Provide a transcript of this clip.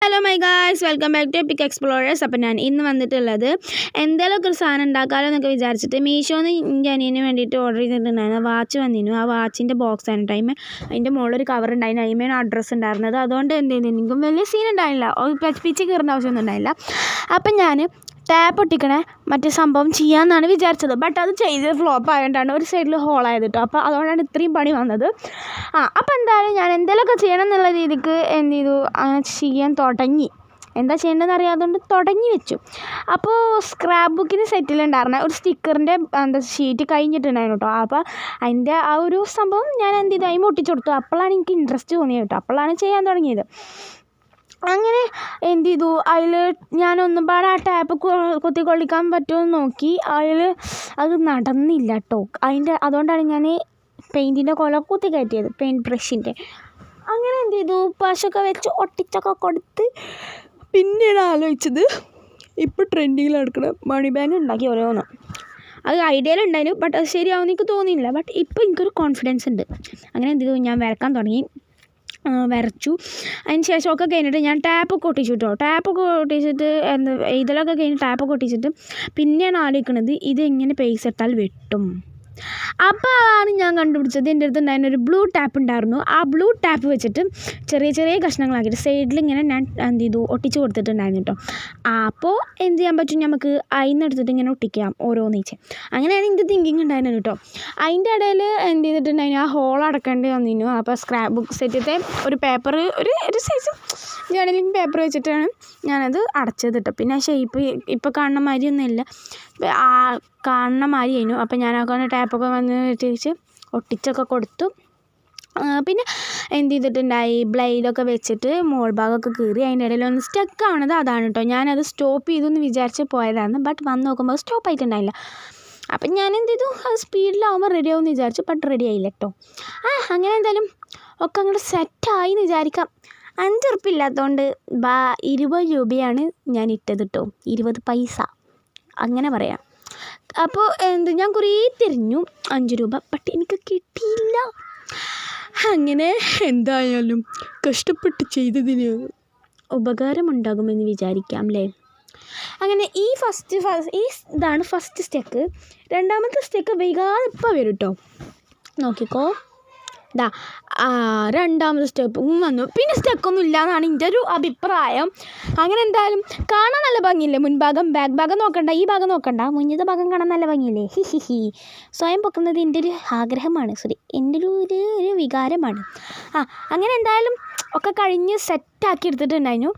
Hello my guys, welcome back to epic explorers. അപ്പം ഞാൻ ഇന്ന് വന്നിട്ടുള്ളത് എന്തെങ്കിലുമൊക്കെ ഒരു സാധനം ഉണ്ടാക്കാമല്ലോ എന്നൊക്കെ വിചാരിച്ചിട്ട് മീഷോന്ന് എൻ്റെ അനിയന് വേണ്ടിയിട്ട് ഓർഡർ ചെയ്തിട്ടുണ്ടായിരുന്നു. വാച്ച് വന്നിരുന്നു. ആ വാച്ചിൻ്റെ ബോക്സ് ആണ് ടൈം. അതിൻ്റെ മുകളിലൊരു കവർ ഉണ്ടായിരുന്നു. അതിമേണ് അഡ്രസ്സ് ഉണ്ടായിരുന്നത്. അതുകൊണ്ട് എന്ത് ചെയ്യുന്നു, എനിക്കും വലിയ സീൻ ഉണ്ടായില്ല, പിച്ച് കയറേണ്ട ആവശ്യമൊന്നും ഉണ്ടായില്ല. അപ്പം ഞാൻ ടാപ്പ് ഒട്ടിക്കണേ മറ്റേ സംഭവം ചെയ്യാമെന്നാണ് വിചാരിച്ചത്. ബട്ട് അത് ചെയ്ത് ഫ്ലോപ്പ് ആയതുകൊണ്ടാണ് ഒരു സൈഡിൽ ഹോളായത് കേട്ടോ. അപ്പോൾ അതുകൊണ്ടാണ് ഇത്രയും പണി വന്നത്. അപ്പോൾ എന്തായാലും ഞാൻ എന്തെങ്കിലുമൊക്കെ ചെയ്യണം എന്നുള്ള രീതിക്ക് എന്ത് ചെയ്തു, അങ്ങനെ ചെയ്യാൻ തുടങ്ങി. എന്താ ചെയ്യേണ്ടതെന്ന് അറിയാത്തതുകൊണ്ട് തുടങ്ങി വെച്ചു. അപ്പോൾ സ്ക്രാപ്പ് ബുക്കിന് സെറ്റിലുണ്ടായിരുന്ന ഒരു സ്റ്റിക്കറിൻ്റെ ഷീറ്റ് കഴിഞ്ഞിട്ടുണ്ടായിരുന്നു കേട്ടോ. അപ്പോൾ അതിൻ്റെ ആ ഒരു സംഭവം ഞാൻ എന്ത് ചെയ്തു, അതിന് ഒട്ടിച്ചു കൊടുത്തു. അപ്പോഴാണ് എനിക്ക് ഇൻട്രസ്റ്റ് തോന്നിയത് കേട്ടോ. അപ്പോഴാണ് ചെയ്യാൻ തുടങ്ങിയത്. അങ്ങനെ എന്ത് ചെയ്തു, അതിൽ ഞാനൊന്നുപാടെ ആ ടാപ്പ് കുത്തിക്കൊള്ളിക്കാൻ പറ്റുമെന്ന് നോക്കി. അതിൽ അത് നടന്നില്ല കേട്ടോ. അതുകൊണ്ടാണ് ഞാൻ പെയിൻറ്റിൻ്റെ കൊല കുത്തി കയറ്റിയത്, പെയിൻറ്റ് ബ്രഷിൻ്റെ. അങ്ങനെ എന്ത് ചെയ്തു, പശൊക്കെ വെച്ച് ഒട്ടിച്ചൊക്കെ കൊടുത്ത്. പിന്നീട് ആലോചിച്ചത് ഇപ്പോൾ ട്രെൻഡിങ്ങിൽ നടക്കുന്ന മണി ബാങ്ക് ഉണ്ടാക്കി ഓരോന്ന്. അത് ഐഡിയയിലുണ്ടായിരുന്നു, ബട്ട് അത് ശരിയാവുമെന്ന് എനിക്ക് തോന്നിയില്ല. ബട്ട് ഇപ്പോൾ എനിക്കൊരു കോൺഫിഡൻസ് ഉണ്ട്. അങ്ങനെ എന്ത് ചെയ്തു, ഞാൻ വരക്കാൻ തുടങ്ങി. വരച്ചു. അതിന് ശേഷമൊക്കെ കഴിഞ്ഞിട്ട് ഞാൻ ടാപ്പൊക്കെ ഒട്ടിച്ചു കേട്ടോ. ടാപ്പൊക്കെ ഒട്ടിച്ചിട്ട് ഇതിലൊക്കെ കഴിഞ്ഞ് ടാപ്പൊക്കെ ഒട്ടിച്ചിട്ട് പിന്നെയാണ് ആലോചിക്കുന്നത് ഇതെങ്ങനെ പേസ് ഇട്ടാൽ വെട്ടും. അപ്പോൾ അതാണ് ഞാൻ കണ്ടുപിടിച്ചത്. എൻ്റെ അടുത്ത് ഉണ്ടായിരുന്ന ഒരു ബ്ലൂ ടാപ്പ് ഉണ്ടായിരുന്നു. ആ ബ്ലൂ ടാപ്പ് വെച്ചിട്ട് ചെറിയ ചെറിയ കഷ്ണങ്ങളാക്കിയിട്ട് സൈഡിൽ ഇങ്ങനെ ഞാൻ എന്ത് ചെയ്തു, ഒട്ടിച്ച് കൊടുത്തിട്ടുണ്ടായിരുന്നു കേട്ടോ. അപ്പോൾ എന്ത് ചെയ്യാൻ പറ്റും, നമുക്ക് അതിൽ എടുത്തിട്ട് ഇങ്ങനെ ഒട്ടിക്കാം ഓരോന്ന് വെച്ച്. അങ്ങനെയാണ് എൻ്റെ തിങ്കിങ് ഉണ്ടായിരുന്നത് കേട്ടോ. അതിൻ്റെ ഇടയിൽ എന്ത് ചെയ്തിട്ടുണ്ടായിരുന്നു, ആ ഹോൾ അടക്കേണ്ടി വന്നിരുന്നു. അപ്പോൾ സ്ക്രാപ്പ് ബുക്ക് സെറ്റത്തെ ഒരു പേപ്പർ, ഒരു സൈസ് ജേർണലിങ് പേപ്പർ വെച്ചിട്ടാണ് ഞാനത് അടച്ചത് കേട്ടോ. പിന്നെ ഷേപ്പ് ഇപ്പോൾ കാണുന്ന മാതിരിയൊന്നുമില്ല, ആ കാണുന്ന മാതിരി ആയിരുന്നു. അപ്പോൾ ഞാനൊക്കെ ടാപ്പൊക്കെ വന്ന് തിരിച്ച് ഒട്ടിച്ചൊക്കെ കൊടുത്തു. പിന്നെ എന്ത് ചെയ്തിട്ടുണ്ടായി, ബ്ലേഡൊക്കെ വെച്ചിട്ട് മോൾ ഭാഗമൊക്കെ കീറി. അതിൻ്റെ ഇടയിൽ ഒന്ന് സ്റ്റക്ക് ആവണത് അതാണ് കേട്ടോ. ഞാനത് സ്റ്റോപ്പ് ചെയ്തു എന്ന് വിചാരിച്ച് പോയതാണ്. ബട്ട് വന്ന് നോക്കുമ്പോൾ സ്റ്റോപ്പ് ആയിട്ടുണ്ടായില്ല. അപ്പം ഞാൻ എന്ത് ചെയ്തു, അത് സ്പീഡിലാവുമ്പോൾ റെഡി ആവുമെന്ന് വിചാരിച്ചു. ബട്ട് റെഡി ആയില്ല കേട്ടോ. അങ്ങനെ എന്തായാലും ഒക്കെ അങ്ങോട്ട് സെറ്റായി എന്ന് വിചാരിക്കാം. 5 ഉറുപ്പില്ലാത്തതുകൊണ്ട് 20 രൂപയാണ് ഞാൻ ഇട്ടത് കേട്ടോ. 20 പൈസ അങ്ങനെ പറയാം. അപ്പോൾ ഞാൻ കുറേ തിരിഞ്ഞു 5 രൂപ, ബട്ട് എനിക്ക് കിട്ടിയില്ല. അങ്ങനെ എന്തായാലും കഷ്ടപ്പെട്ട് ചെയ്തതിന് ഉപകാരമുണ്ടാകുമെന്ന് വിചാരിക്കാം അല്ലേ. അങ്ങനെ ഈ ഇതാണ് ഫസ്റ്റ് സ്റ്റെക്ക്. രണ്ടാമത്തെ സ്റ്റെക്ക് വൈകാതെ ഇപ്പോൾ വരും കേട്ടോ. നോക്കിക്കോ, രണ്ടാമത്തെ സ്റ്റെപ്പും വന്നു. പിന്നെ സ്റ്റെക്കൊന്നും ഇല്ല എന്നാണ് എൻ്റെ ഒരു അഭിപ്രായം. അങ്ങനെ എന്തായാലും കാണാൻ നല്ല ഭംഗിയില്ലേ. മുൻഭാഗം ബാക്ക് ഭാഗം നോക്കണ്ട, ഈ ഭാഗം നോക്കണ്ട, മുന്നത്തെ ഭാഗം കാണാൻ നല്ല ഭംഗിയില്ലേ. സ്വയം പൊക്കുന്നത് എൻ്റെ ഒരു ആഗ്രഹമാണ്, എൻ്റെ ഒരു വികാരമാണ്. അങ്ങനെ എന്തായാലും ഒക്കെ കഴിഞ്ഞ് സെറ്റാക്കി എടുത്തിട്ടുണ്ടായിരുന്നു.